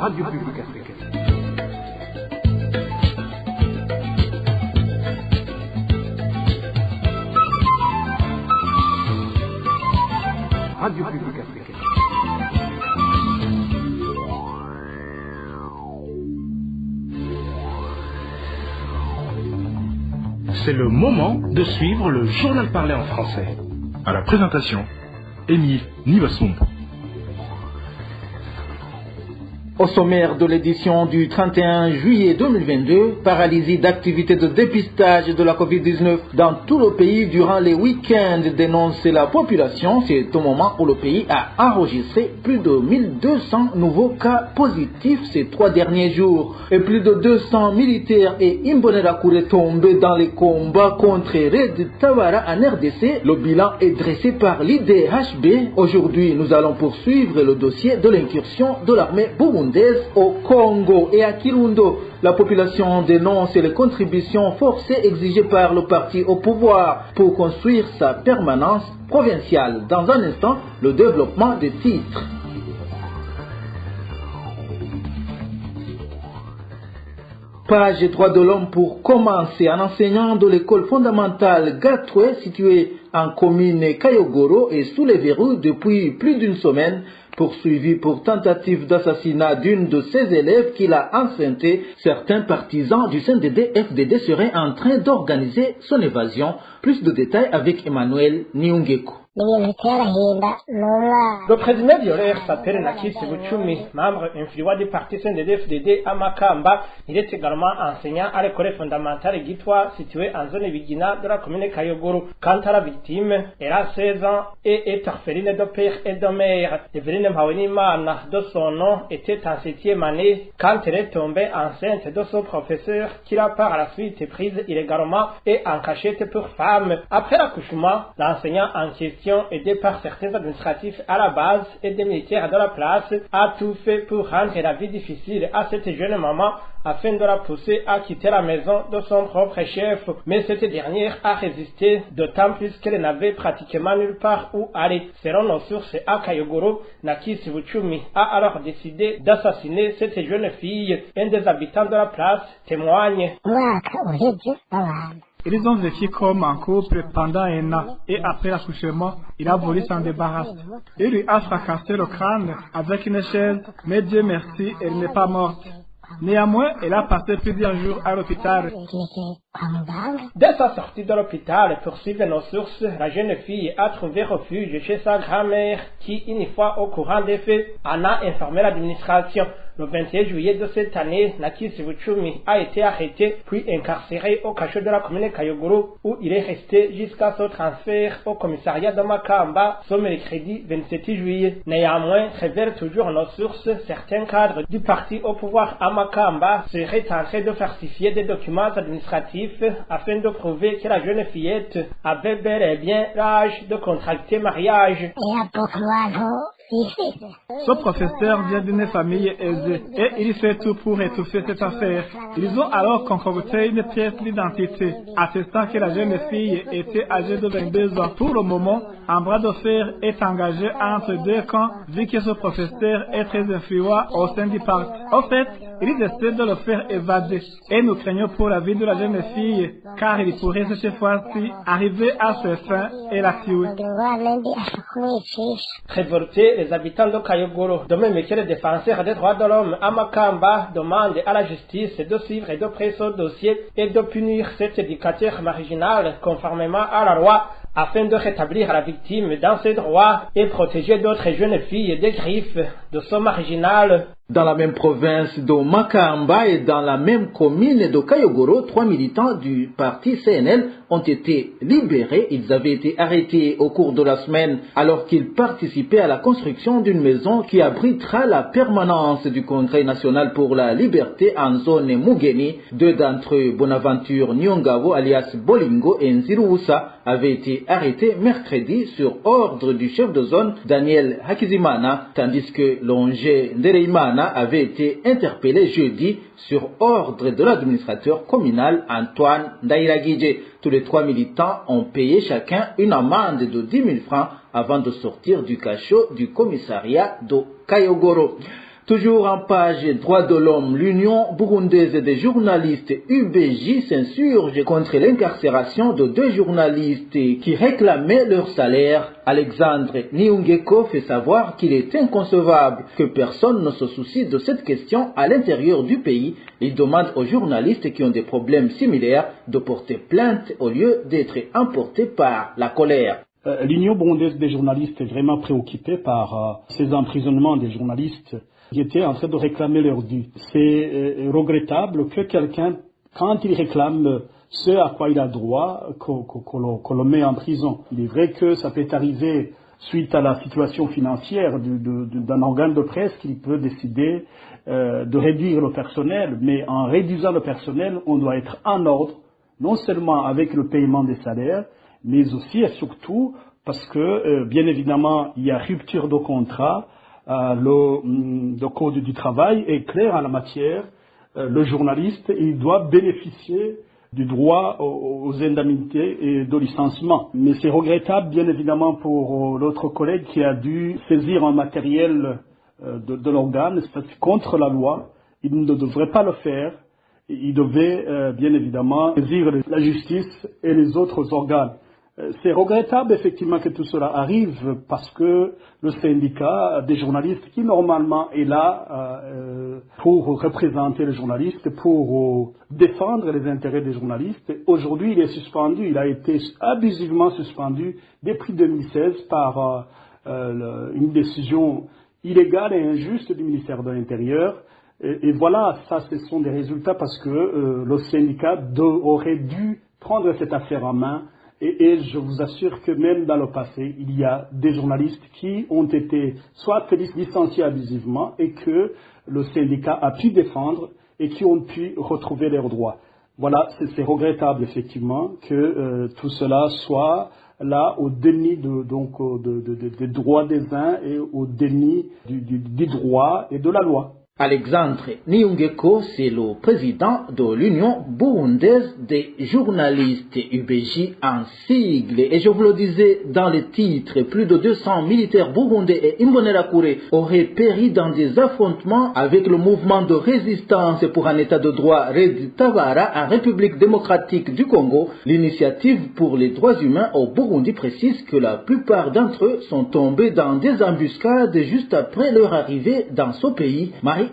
Radio Publique Africaine. Radio Publique Africaine. C'est le moment de suivre le journal parlé en français. À la présentation, Émile Nivasumbo. Au sommaire de l'édition du 31 juillet 2022, paralysie d'activités de dépistage de la Covid-19 dans tout le pays durant les week-ends, dénonce la population. C'est au moment où le pays a enregistré plus de 1200 nouveaux cas positifs ces 3 derniers jours. Et plus de 200 militaires et Imbonerakure tombés dans les combats contre Red Tabara en RDC. Le bilan est dressé par l'IDHB. Aujourd'hui, nous allons poursuivre le dossier de l'incursion de l'armée burundaise au Congo et à Kirundo. La population dénonce les contributions forcées exigées par le parti au pouvoir pour construire sa permanence provinciale. Dans un instant, le développement des titres. Page 3 de l'homme pour commencer. Un enseignant de l'école fondamentale Gatwe, située en commune Kayogoro, est sous les verrous depuis plus d'une semaine, poursuivi pour tentative d'assassinat d'une de ses élèves qu'il a enceintée. Certains partisans du CNDD-FDD seraient en train d'organiser son évasion. Plus de détails avec Emmanuel Niungeko. Le président violeur s'appelle Nakisi Buchumi, membre influent du parti CNDD-FDD à Makamba. Il est également enseignant à l'école fondamentale Gitwa, située en zone Bigina de la commune Kayogoro. Quant à la victime, elle a 16 ans et est orpheline de père et de mère. Evelyne Mhawenimana, de son nom, était en 7e année quand elle est tombée enceinte de son professeur, qui l'a par la suite prise illégalement et en cachette pour femme. Après l'accouchement, l'enseignant en question, aidé par certains administratifs à la base et des militaires de la place, a tout fait pour rendre la vie difficile à cette jeune maman afin de la pousser à quitter la maison de son propre chef. Mais cette dernière a résisté, d'autant plus qu'elle n'avait pratiquement nulle part où aller. Selon nos sources à Kayogoro, Nakisi Buchumi a alors décidé d'assassiner cette jeune fille. Un des habitants de la place témoigne. Ils ont vécu comme un couple pendant un an et après l'accouchement, il a voulu s'en débarrasser. Il lui a fracassé le crâne avec une chaise, mais Dieu merci, elle n'est pas morte. Néanmoins, elle a passé plusieurs jours à l'hôpital. Dès sa sortie de l'hôpital, poursuivent nos sources, la jeune fille a trouvé refuge chez sa grand-mère qui, une fois au courant des faits, en a informé l'administration. Le 21 juillet de cette année, Nakisi Buchumi a été arrêté puis incarcéré au cachot de la commune Kayogoro où il est resté jusqu'à son transfert au commissariat de Makamba ce mercredi 27 juillet. Néanmoins, révèlent toujours nos sources, certains cadres du parti au pouvoir à Makamba seraient en train de falsifier des documents administratifs afin de prouver que la jeune fillette avait bel et bien l'âge de contracter mariage. Ce professeur vient d'une famille aisée et il fait tout pour étouffer cette affaire. Ils ont alors concocté une pièce d'identité attestant que la jeune fille était âgée de 22 ans. Pour le moment, un bras de fer est engagé entre deux camps vu que ce professeur est très influent au sein du parti. En fait, il essaie de le faire évader et nous craignons pour la vie de la jeune fille car il pourrait cette fois-ci arriver à ses fins et la tuer. Révoltés, les habitants de Kayogoro, de même que les défenseurs des droits de l'homme à Makamba, demandent à la justice de suivre de près ce dossier et de punir cet éducateur marginal conformément à la loi afin de rétablir la victime dans ses droits et protéger d'autres jeunes filles des griffes de ce marginal. Dans la même province de Makamba et dans la même commune de Kayogoro, 3 militants du parti CNL ont été libérés. Ils avaient été arrêtés au cours de la semaine alors qu'ils participaient à la construction d'une maison qui abritera la permanence du Congrès national pour la liberté en zone Mugeni. 2 d'entre eux, Bonaventure Nyongabo alias Bolingo et Nziruusa, avaient été arrêtés mercredi sur ordre du chef de zone Daniel Hakizimana, tandis que Longé Ndereimana avait été interpellé jeudi sur ordre de l'administrateur communal Antoine Ndairagije. Tous les 3 militants ont payé chacun une amende de 10 000 francs avant de sortir du cachot du commissariat de Kayogoro. Toujours en page droits de l'homme, l'Union burundaise des journalistes UBJ s'insurge contre l'incarcération de 2 journalistes qui réclamaient leur salaire. Alexandre Niungeko fait savoir qu'il est inconcevable que personne ne se soucie de cette question à l'intérieur du pays. Il demande aux journalistes qui ont des problèmes similaires de porter plainte au lieu d'être emportés par la colère. L'Union burundaise des journalistes est vraiment préoccupée par ces emprisonnements des journalistes qui étaient en train de réclamer leur dû. C'est regrettable que quelqu'un, quand il réclame ce à quoi il a droit, qu'on le met en prison. Il est vrai que ça peut arriver suite à la situation financière d'un organe de presse qui peut décider de réduire le personnel, mais en réduisant le personnel, on doit être en ordre, non seulement avec le paiement des salaires, mais aussi et surtout parce que, bien évidemment, il y a rupture de contrat. Le code du travail est clair en la matière. Le journaliste, il doit bénéficier du droit aux indemnités et de licenciement. Mais c'est regrettable, bien évidemment, pour notre collègue qui a dû saisir un matériel de l'organe, c'est contre la loi. Il ne devrait pas le faire. Il devait, bien évidemment, saisir la justice et les autres organes. C'est regrettable effectivement que tout cela arrive parce que le syndicat des journalistes qui normalement est là pour représenter les journalistes, pour défendre les intérêts des journalistes, aujourd'hui il est suspendu, il a été abusivement suspendu depuis 2016 par une décision illégale et injuste du ministère de l'Intérieur. Et voilà, ça ce sont des résultats parce que le syndicat aurait dû prendre cette affaire en main. Et je vous assure que même dans le passé, il y a des journalistes qui ont été soit licenciés abusivement et que le syndicat a pu défendre et qui ont pu retrouver leurs droits. Voilà, c'est regrettable effectivement que tout cela soit là au déni des droits des uns et au déni du droit et de la loi. Alexandre Niungeko, c'est le président de l'Union burundaise des journalistes UBJ en sigle. Et je vous le disais dans le titre, plus de 200 militaires burundais et Imbonerakure auraient péri dans des affrontements avec le mouvement de résistance pour un état de droit Red Tabara en République démocratique du Congo. L'initiative pour les droits humains au Burundi précise que la plupart d'entre eux sont tombés dans des embuscades juste après leur arrivée dans ce pays. Marie-Ange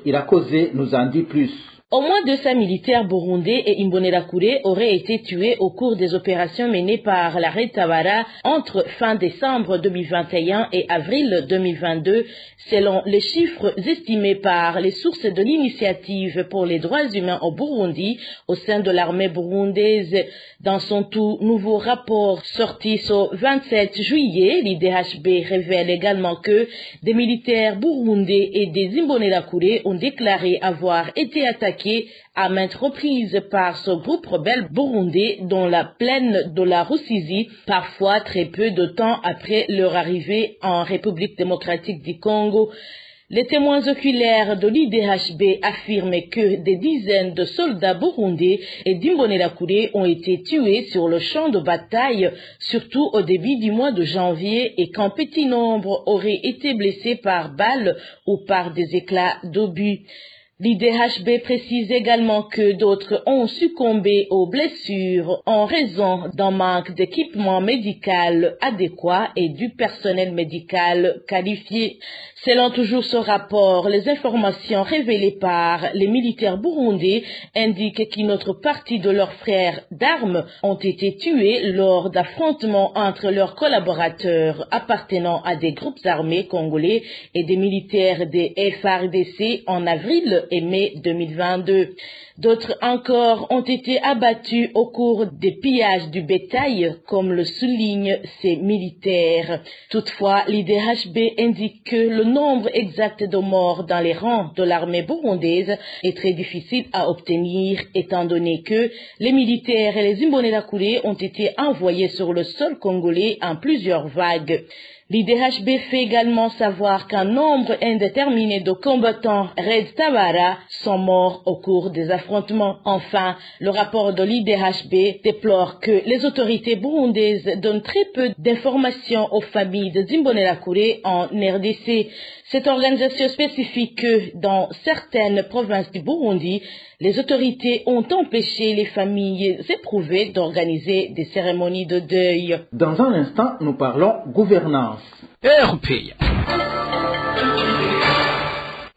Irakoze nous en dit plus. Au moins 200 militaires burundais et Imbonerakure auraient été tués au cours des opérations menées par la Red Tabara entre fin décembre 2021 et avril 2022, selon les chiffres estimés par les sources de l'initiative pour les droits humains au Burundi au sein de l'armée burundaise. Dans son tout nouveau rapport sorti ce 27 juillet, l'IDHB révèle également que des militaires burundais et des Imbonerakure ont déclaré avoir été attaqués à maintes reprises par ce groupe rebelle burundais dans la plaine de la Rusizi, parfois très peu de temps après leur arrivée en République démocratique du Congo. Les témoins oculaires de l'IDHB affirment que des dizaines de soldats burundais et d'Imbonerakure ont été tués sur le champ de bataille, surtout au début du mois de janvier, et qu'un petit nombre auraient été blessés par balles ou par des éclats d'obus. L'IDHB précise également que d'autres ont succombé aux blessures en raison d'un manque d'équipement médical adéquat et du personnel médical qualifié. Selon toujours ce rapport, les informations révélées par les militaires burundais indiquent qu'une autre partie de leurs frères d'armes ont été tués lors d'affrontements entre leurs collaborateurs appartenant à des groupes armés congolais et des militaires des FARDC en avril et mai 2022. D'autres encore ont été abattus au cours des pillages du bétail, comme le soulignent ces militaires. Toutefois, l'IDHB indique que le nombre exact de morts dans les rangs de l'armée burundaise est très difficile à obtenir, étant donné que les militaires et les Imbonerakure ont été envoyés sur le sol congolais en plusieurs vagues. L'IDHB fait également savoir qu'un nombre indéterminé de combattants Red Tabara sont morts au cours des affrontements. Enfin, le rapport de l'IDHB déplore que les autorités burundaises donnent très peu d'informations aux familles de Imbonerakure en RDC. Cette organisation spécifie que dans certaines provinces du Burundi, les autorités ont empêché les familles éprouvées d'organiser des cérémonies de deuil. Dans un instant, nous parlons gouvernance.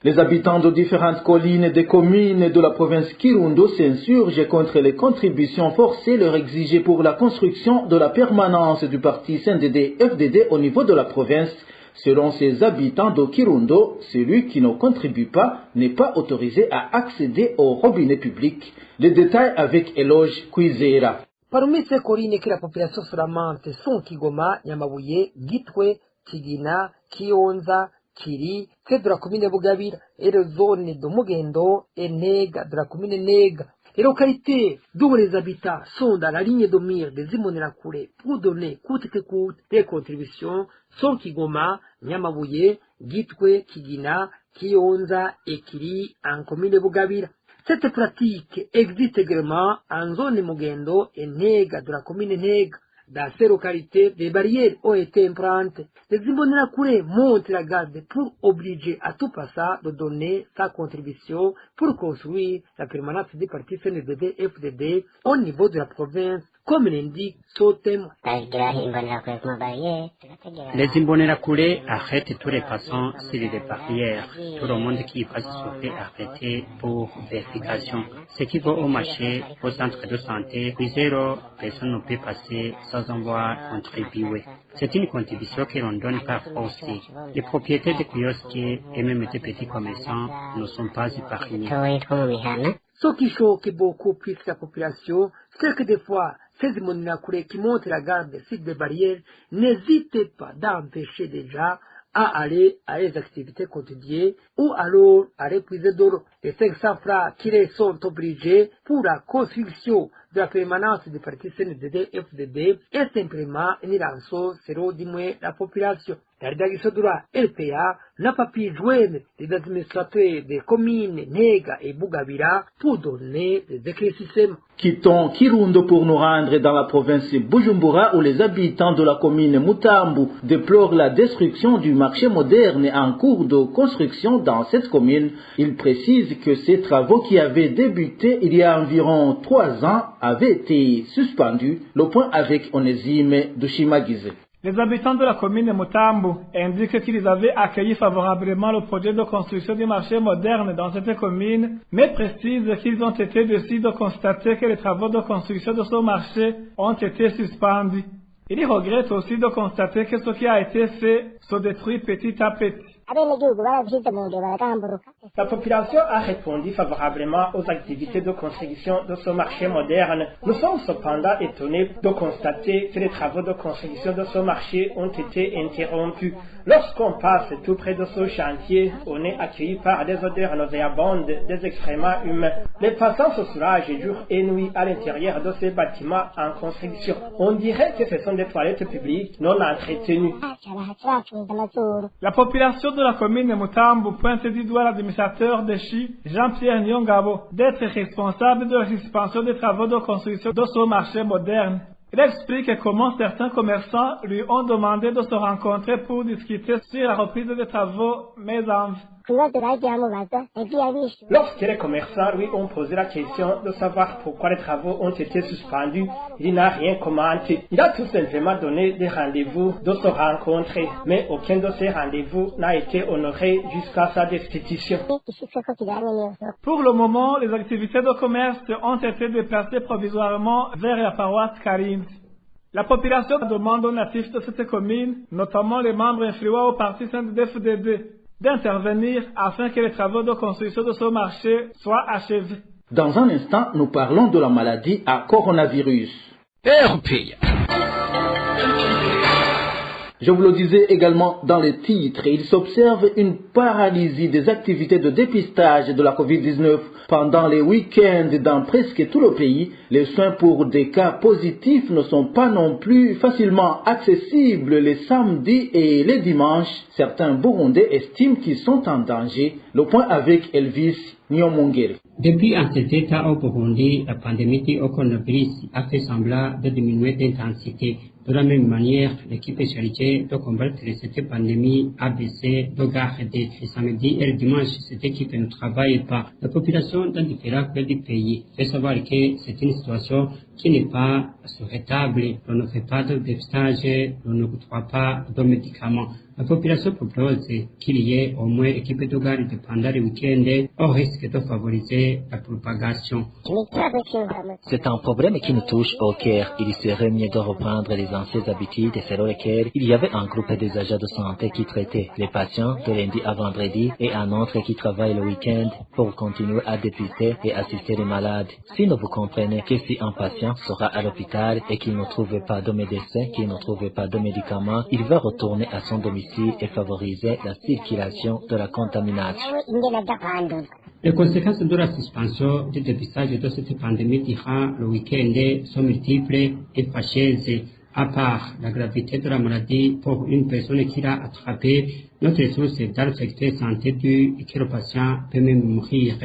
Les habitants de différentes collines et des communes de la province Kirundo s'insurgent contre les contributions forcées leur exigées pour la construction de la permanence du parti CNDD-FDD au niveau de la province. Selon ces habitants de Kirundo, celui qui ne contribue pas n'est pas autorisé à accéder au robinet public. Les détails avec Eloge Kwizera. Parmi ces collines que la population seulement sont Kigoma, Nyamabuye, Gitwe, Kigina, Kionza, Kiri, c'est de la commune Bugabira et de zone de Mugendo et Nega, de la commune Nega. Les localités d'où les habitants sont dans la ligne de mire des Imbonerakure pour donner coûte que coûte des contributions sont Kigoma, Nyamabuye, Gitwe, Kigina, Kionza et Kiri en commune Bugabira. Cette pratique existe également en zone Mugendo et Nega de la commune Nega. Dans ces localités, des barrières ont été implantées. Les Imbonerakure montent la garde pour obliger à tout passant de donner sa contribution pour construire la permanence du parti CNDD-FDD au niveau de la province, comme l'indique ce thème. Les Imbonerakure arrêtent tous les passants sur les barrières. Tout le monde qui passe se fait arrêter pour vérification. Ceux qui vont au marché, au centre de santé, puis zéro, personne ne peut passer sans avoir contribué. C'est une contribution que l'on donne par force. Les propriétaires des kiosques et même des petits commerçants ne sont pas épargnés. Ce qui choque beaucoup plus la population, c'est que des fois, ces Imbonerakure qui montent la garde sur des barrières n'hésitent pas d'empêcher des gens à aller à les activités quotidiennes ou alors à l'épuiser d'or. Les 500 francs qui les sont obligés pour la construction de la permanence du parti CNDD-FDD est simplement une rançon sur la population. La rédaction de la LPA n'a pas pu joindre les administrateurs des communes Nega et Bugabira pour donner des éclaircissements. Quittons Kirundo pour nous rendre dans la province Bujumbura où les habitants de la commune Mutambu déplorent la destruction du marché moderne en cours de construction dans cette commune. Ils précisent que ces travaux qui avaient débuté il y a environ 3 ans avaient été suspendus. Le point avec Onésime de Shimagize. Les habitants de la commune de Mutambu indiquent qu'ils avaient accueilli favorablement le projet de construction du marché moderne dans cette commune, mais précisent qu'ils ont été déçus de constater que les travaux de construction de ce marché ont été suspendus. Ils regrettent aussi de constater que ce qui a été fait se détruit petit à petit. La population a répondu favorablement aux activités de construction de ce marché moderne. Nous sommes cependant étonnés de constater que les travaux de construction de ce marché ont été interrompus. Lorsqu'on passe tout près de ce chantier, on est accueilli par des odeurs nauséabondes, des excréments humains. Les passants se soulagent jour et nuit à l'intérieur de ces bâtiments en construction. On dirait que ce sont des toilettes publiques non entretenues. La population de la commune de Mutambu pointe du doigt l'administrateur de Chi, Jean-Pierre Nyongabo, d'être responsable de la suspension des travaux de construction de ce marché moderne. Il explique comment certains commerçants lui ont demandé de se rencontrer pour discuter sur la reprise des travaux, mais en Lorsque les commerçants lui ont posé la question de savoir pourquoi les travaux ont été suspendus, il n'a rien commenté. Il a tout simplement donné des rendez-vous de se rencontrer, mais aucun de ces rendez-vous n'a été honoré jusqu'à sa destitution. Pour le moment, les activités de commerce ont été déplacées provisoirement vers la paroisse Karine. La population demande aux natifs de cette commune, notamment les membres influents au parti CNDD-FDD, d'intervenir afin que les travaux de construction de ce marché soient achevés. Dans un instant, nous parlons de la maladie à coronavirus. Je vous le disais également dans les titres, il s'observe une paralysie des activités de dépistage de la Covid-19 pendant les week-ends dans presque tout le pays. Les soins pour des cas positifs ne sont pas non plus facilement accessibles les samedis et les dimanches. Certains Burundais estiment qu'ils sont en danger. Le point avec Elvis Nyomongere. Depuis un certain temps au Burundi, la pandémie du coronavirus a fait semblant de diminuer d'intensité. De la même manière, l'équipe spécialisée de combattre cette pandémie a baissé de garde. Le samedi et le dimanche, cette équipe ne travaille pas. La population dans différents pays du pays fait savoir que c'est une situation qui n'est pas souhaitable. On ne fait pas de dépistage, on ne trouve pas de médicaments. La population propose qu'il y ait au moins équipe de garde pendant les week-ends au risque de favoriser la propagation. C'est un problème qui nous touche au cœur. Il serait mieux de reprendre les anciennes habitudes selon lesquelles il y avait un groupe des agents de santé qui traitait les patients de lundi à vendredi et un autre qui travaille le week-end pour continuer à dépister et assister les malades. Si vous comprenez que si un patient sera à l'hôpital et qu'il ne trouve pas de médecin, qu'il ne trouve pas de médicaments, il va retourner à son domicile et favoriser la circulation de la contamination. Les conséquences de la suspension du dépistage de cette pandémie durant le week-end sont multiples et fâcheuses. À part la gravité de la maladie pour une personne qui l'a attrapée, notre source dans le secteur santé du que le patient peut même mourir.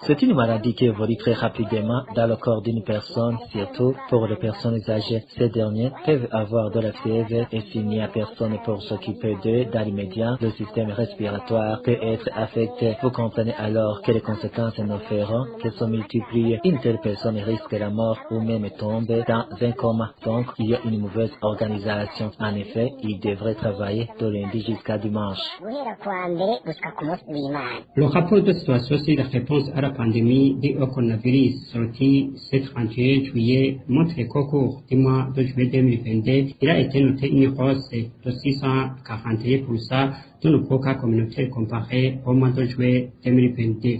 C'est une maladie qui évolue très rapidement dans le corps d'une personne, surtout pour les personnes âgées. Ces derniers peuvent avoir de la fièvre et s'il n'y a personne pour s'occuper d'eux dans l'immédiat, le système respiratoire peut être affecté. Vous comprenez alors que les conséquences ne feront que se multiplier. Une telle personne risque la mort ou même tomber dans un coma. Donc, il y a une mauvaise organisation. En effet, il devrait travailler de lundi jusqu'à dimanche. Le rapport de situation sur la réponse à la pandémie du coronavirus sorti ce 31 juillet montre qu'au cours du mois de juillet 2022, il a été noté une hausse de 641% de nos cas communautaires comparé au mois de juillet 2022.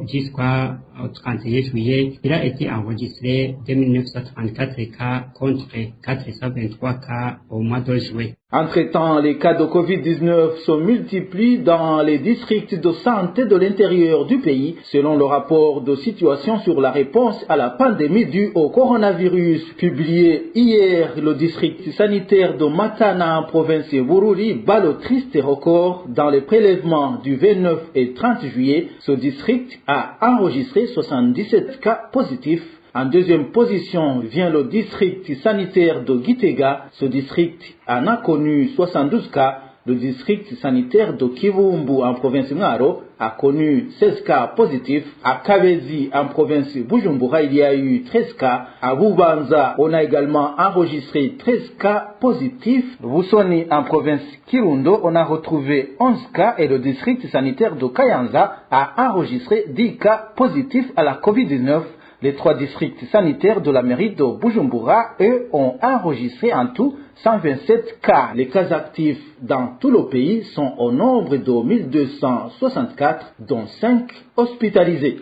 Jusqu'au 31 juillet, il a été enregistré 2934 cas contre 423 cas au mois de juillet. Entre-temps, les cas de Covid-19 se multiplient dans les districts de santé de l'intérieur du pays, selon le rapport de situation sur la réponse à la pandémie due au coronavirus. Publié hier, le district sanitaire de Matana en province de Bururi bat le triste record. Dans les prélèvements du 29 et 30 juillet, ce district a enregistré 77 cas positifs. En deuxième position vient le district sanitaire de Gitega. Ce district en a connu 72 cas. Le district sanitaire de Kivumbu en province Ngaro a connu 16 cas positifs. À Kabezi en province Bujumbura, il y a eu 13 cas. À Bubanza, on a également enregistré 13 cas positifs. Busoni en province Kirundo, on a retrouvé 11 cas et le district sanitaire de Kayanza a enregistré 10 cas positifs à la Covid-19. Les trois districts sanitaires de la mairie de Bujumbura, eux, ont enregistré en tout 127 cas. Les cas actifs dans tout le pays sont au nombre de 1264, dont 5 hospitalisés.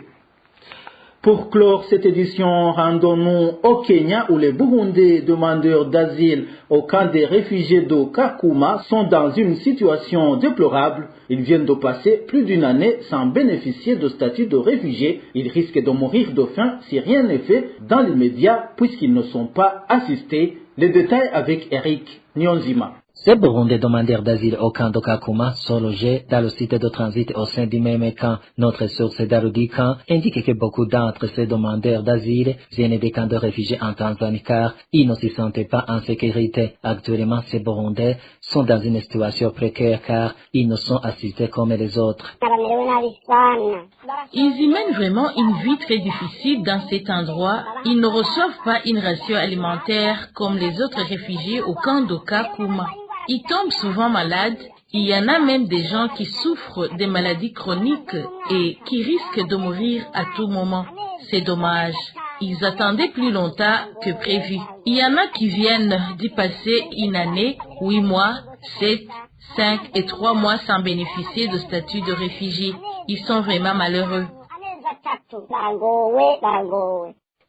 Pour clore cette édition, rendons-nous au Kenya où les Burundais demandeurs d'asile au camp des réfugiés de Kakuma sont dans une situation déplorable. Ils viennent de passer plus d'une année sans bénéficier de statut de réfugiés. Ils risquent de mourir de faim si rien n'est fait dans l'immédiat puisqu'ils ne sont pas assistés. Les détails avec Eric Nyonzima. Ces Burundais demandeurs d'asile au camp de Kakuma sont logés dans le site de transit au sein du même camp. Notre source d'Arudikan indique que beaucoup d'entre ces demandeurs d'asile viennent des camps de réfugiés en Tanzanie car ils ne s'y sentaient pas en sécurité. Actuellement, ces Burundais sont dans une situation précaire car ils ne sont assistés comme les autres. Ils y mènent vraiment une vie très difficile dans cet endroit. Ils ne reçoivent pas une ration alimentaire comme les autres réfugiés au camp de Kakuma. Ils tombent souvent malades. Il y en a même des gens qui souffrent des maladies chroniques et qui risquent de mourir à tout moment. C'est dommage. Ils attendaient plus longtemps que prévu. Il y en a qui viennent d'y passer une année, 8 mois, 7, 5 et 3 mois sans bénéficier de statut de réfugié. Ils sont vraiment malheureux.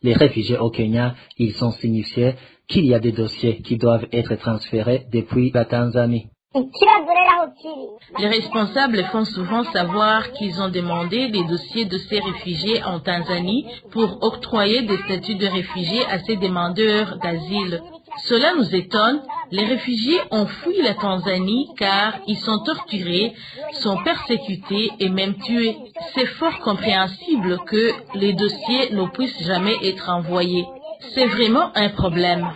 Les réfugiés au Kenya, ils sont signifiés qu'il y a des dossiers qui doivent être transférés depuis la Tanzanie. Les responsables font souvent savoir qu'ils ont demandé les dossiers de ces réfugiés en Tanzanie pour octroyer des statuts de réfugiés à ces demandeurs d'asile. Cela nous étonne. Les réfugiés ont fui la Tanzanie car ils sont torturés, sont persécutés et même tués. C'est fort compréhensible que les dossiers ne puissent jamais être envoyés. C'est vraiment un problème.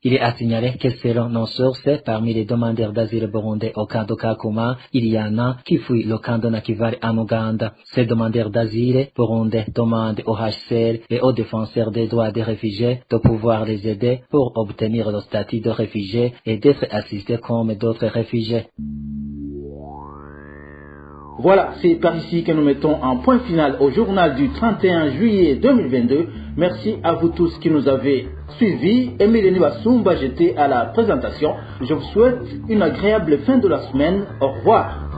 Il est à signaler que selon nos sources, parmi les demandeurs d'asile burundais au camp de Kakuma, il y en a qui fuient le camp de Nakivale en Ouganda. Ces demandeurs d'asile burundais demandent au HCR et aux défenseurs des droits des réfugiés de pouvoir les aider pour obtenir le statut de réfugié et d'être assistés comme d'autres réfugiés. Voilà, c'est par ici que nous mettons un point final au journal du 31 juillet 2022. Merci à vous tous qui nous avez suivis. Émile Nibasoumba, j'étais à la présentation. Je vous souhaite une agréable fin de la semaine. Au revoir.